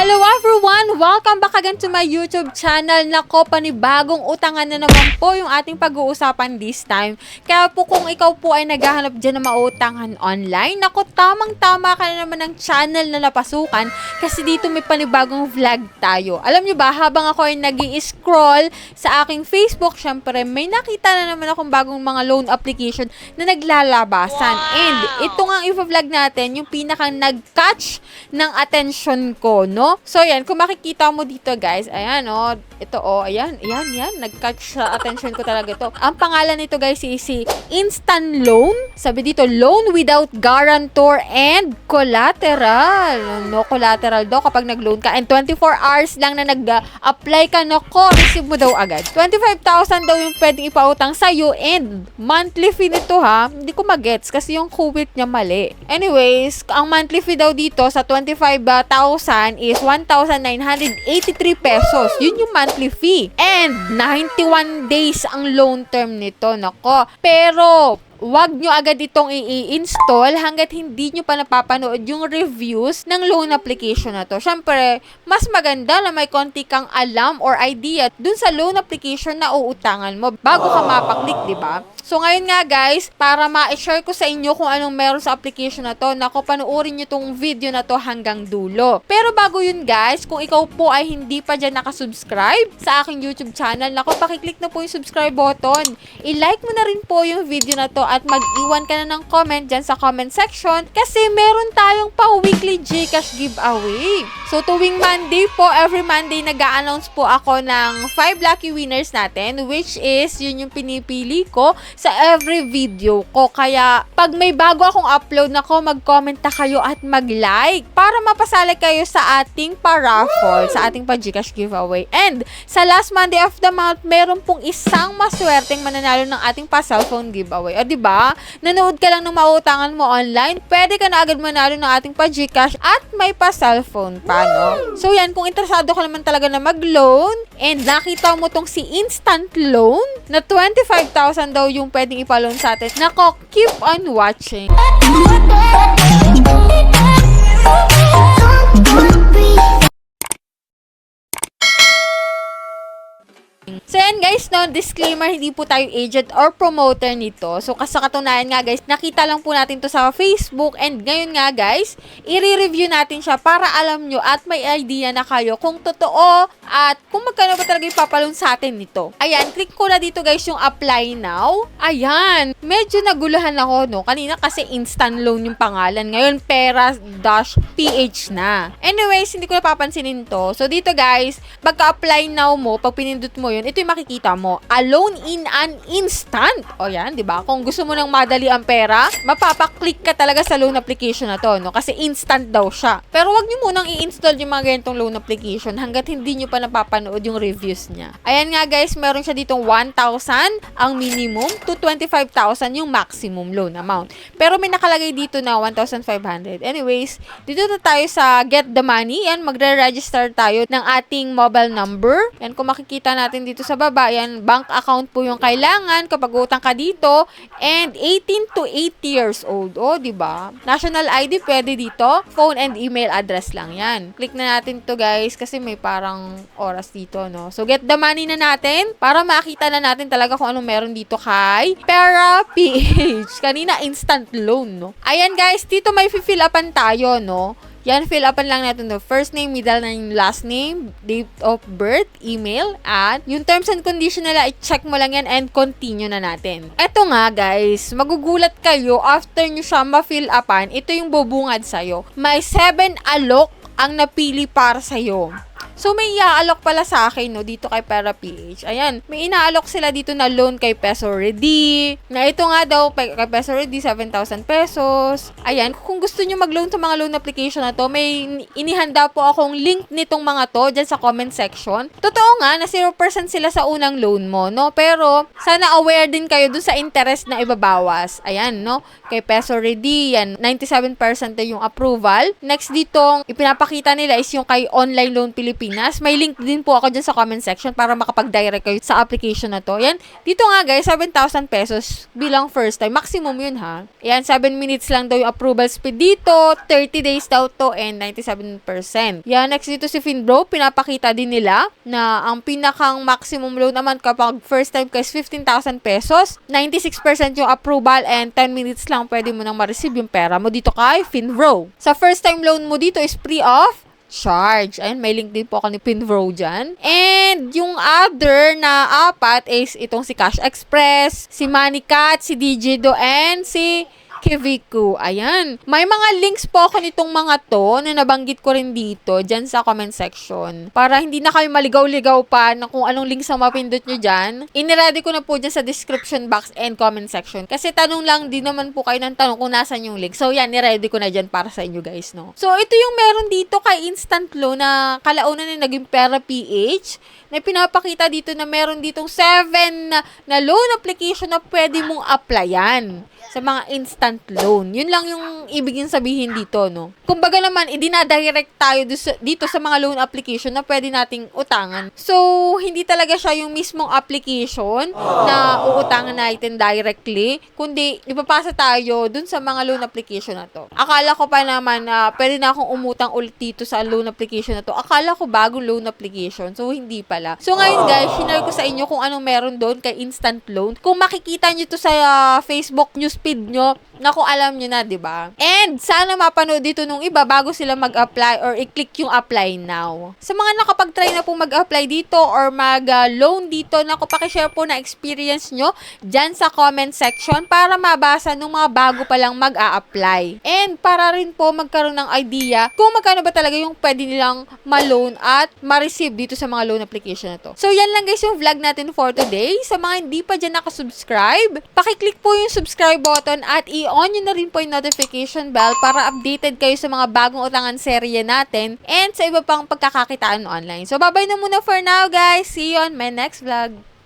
Hello everyone! Welcome back again to my YouTube channel. Nako, panibagong utangan na naman po yung ating pag-uusapan this time. Kaya po kung ikaw po ay naghahanap dyan na mautangan online, nako, tamang-tama ka na naman ng channel na napasukan kasi dito may panibagong vlog tayo. Alam nyo ba, habang ako ay nag-i-scroll sa aking Facebook, syempre may nakita na naman akong bagong mga loan application na naglalabasan. Wow! And ito nga i-vlog natin, yung pinakang nag-catch ng attention ko, no? So, yan, kung makikita mo dito, guys, ayan, oh, ito, oh, ayan, nag-catch sa attention ko talaga ito. Ang pangalan nito, guys, is si Instant Loan. Sabi dito, loan without guarantor and collateral. No collateral daw kapag nag-loan ka. And 24 hours lang na nag-apply ka, nako, receive mo daw agad. 25,000 daw yung pwedeng ipautang sa'yo and monthly fee nito, ha? Hindi ko magets kasi yung kuwit niya mali. Anyways, ang monthly fee daw dito sa 25,000 is 1,983 pesos. Yun yung monthly fee. And 91 days ang loan term nito. Nako. Pero wag nyo agad itong i-install hanggat hindi nyo pa napapanood yung reviews ng loan application na to. Syempre, mas maganda na may konti kang alam or idea dun sa loan application na uutangan mo bago ka mapaklik, di ba? So, ngayon nga guys, para ma-share ko sa inyo kung anong meron sa application na to, nako, panoorin nyo tong video na to hanggang dulo. Pero bago yun guys, kung ikaw po ay hindi pa dyan nakasubscribe sa aking YouTube channel, nako, pakiclick na po yung subscribe button. I-like mo na rin po yung video na to at mag-iwan ka na ng comment dyan sa comment section kasi meron tayong pa-weekly Gcash giveaway. So, tuwing Monday po, every Monday, nag-a-announce po ako ng 5 lucky winners natin, which is, yun yung pinipili ko sa every video ko. Kaya, pag may bago akong upload, nako, mag-comment na kayo at mag-like para mapasali kayo sa ating pa-raffle, sa ating pa-Gcash giveaway. And, sa last Monday of the month, meron pong isang maswerteng mananalo ng ating pa-cellphone giveaway. O, diba? Nanood ka lang ng mautangan mo online, pwede ka na agad manalo ng ating pa-Gcash at may pa-cellphone pa, no? So, yan, kung interesado ka naman talaga na mag-loan and nakita mo tong si Instant Loan na 25,000 daw yung pwedeng ipaloan sa atin. Nako, keep on watching. So yan guys, no, disclaimer, hindi po tayo agent or promoter nito. So sa katunayan nga guys, nakita lang po natin to sa Facebook and ngayon nga guys, i-review natin siya para alam nyo at may idea na kayo kung totoo at kung magkano ba talaga ipapaloan sa atin nito. Ayan, click ko na dito guys yung apply now. Ayan, medyo naguluhan ako, no, kanina kasi instant loan yung pangalan. Ngayon, pera-ph na. Anyways, hindi ko napapansinin to. So dito guys, pagka-apply now mo, pag pinindot mo yun, ito yung makikita mo. A loan in an instant. O yan, di ba? Kung gusto mo ng madali ang pera, mapapaklik ka talaga sa loan application na to, no? Kasi instant daw siya. Pero wag nyo munang i-install yung mga ganitong loan application hanggat hindi nyo pa napapanood yung reviews niya. Ayan nga guys, meron siya ditong 1,000 ang minimum to 25,000 yung maximum loan amount. Pero may nakalagay dito na 1,500. Anyways, dito na tayo sa Get the Money. Yan, magre-register tayo ng ating mobile number. Yan, kung makikita natin dito sa baba, yan, bank account po yung kailangan kapag utang ka dito and 18 to 80 years old. O, diba? National ID pwede dito. Phone and email address lang yan. Click na natin to guys kasi may parang oras dito, no? So, Get the Money na natin para makita na natin talaga kung anong meron dito kay pera-ph. Kanina, instant loan, no? Ayan guys, dito may fill upan tayo, no? Yan, fill upan lang natin the first name, middle name, last name, date of birth, email, at yung terms and condition nila, i-check mo lang yan and continue na natin. Eto nga guys, magugulat kayo after nyo siya ma-fill upan, ito yung bubungad sa'yo. May 7 alok ang napili para sa'yo. So, may iaalok pala sa akin, no, dito kay pera-ph. Ayan, may inaalok sila dito na loan kay Peso Ready. Na ito nga daw, kay Peso Ready, 7,000 pesos. Ayan, kung gusto nyo mag-loan sa mga loan application na to, may inihanda po akong link nitong mga to dyan sa comment section. Totoong nga na 0% sila sa unang loan mo, no? Pero sana aware din kayo dun sa interest na ibabawas. Ayan, no? Kay Peso Ready, yan, 97% na yung approval. Next dito, ipinapakita nila is yung kay Online Loan Pilipinas. May link din po ako dyan sa comment section para makapag-direct kayo sa application na to. Yan, dito nga guys, 7,000 pesos bilang first time. Maximum yun ha. Yan, 7 minutes lang daw yung approval speed dito. 30 days daw to and 97%. Yan, next dito si Finbro, pinapakita din nila na ang pinakang maximum loan naman kapag first time ka is 15,000 pesos. 96% yung approval and 10 minutes lang pwede mo nang ma-receive yung pera mo dito kay Finbro. Sa first time loan mo dito is free of charge. Ayun, may link din po ako ni Finbro dyan. And yung other na apat is itong si Cash Express, si Moneycat, si DJ Do, and si Kiviku. Ayan. May mga links po ako nitong mga to na nabanggit ko rin dito dyan sa comment section. Para hindi na kayo maligaw-ligaw pa na kung anong links ang mapindot nyo dyan. Iniready ko na po dyan sa description box and comment section. Kasi tanong lang din naman po kayo ng tanong kung nasan yung link. So yan, niready ko na dyan para sa inyo guys, no? So ito yung meron dito kay Instant Loan na kalaunan na naging Pera PH na pinapakita dito na meron ditong 7 na loan application na pwede mong applyan sa mga instant loan. Yun lang yung ibigin sabihin dito, no? Kumbaga naman, idinadirect tayo dito sa mga loan application na pwede nating utangan. So, hindi talaga siya yung mismong application na uutangan natin directly, kundi ipapasa tayo dun sa mga loan application na to. Akala ko pa naman na pwede na akong umutang ulit dito sa loan application na to. Akala ko bagong loan application. So, hindi pala. So, ngayon guys, share ko sa inyo kung anong meron doon kay instant loan. Kung makikita nyo to sa Facebook newsfeed nyo, na kung alam nyo na, di ba? And sana mapanood dito nung iba bago sila mag-apply or i-click yung apply now. Sa mga nakapag-try na po mag-apply dito or mag-loan dito, naku, pakishare po na experience nyo dyan sa comment section para mabasa nung mga bago pa lang mag-a-apply. And para rin po magkaroon ng idea kung magkano ba talaga yung pwede nilang ma-loan at ma-receive dito sa mga loan application na to. So, yan lang guys yung vlog natin for today. Sa mga hindi pa dyan nakasubscribe, pakiclick po yung subscribe button at i-on nyo na rin po yung notification bell para updated kayo sa mga bagong utangan serye natin and sa iba pang pagkakakitaan online. So, bye-bye na muna for now guys. See you on my next vlog.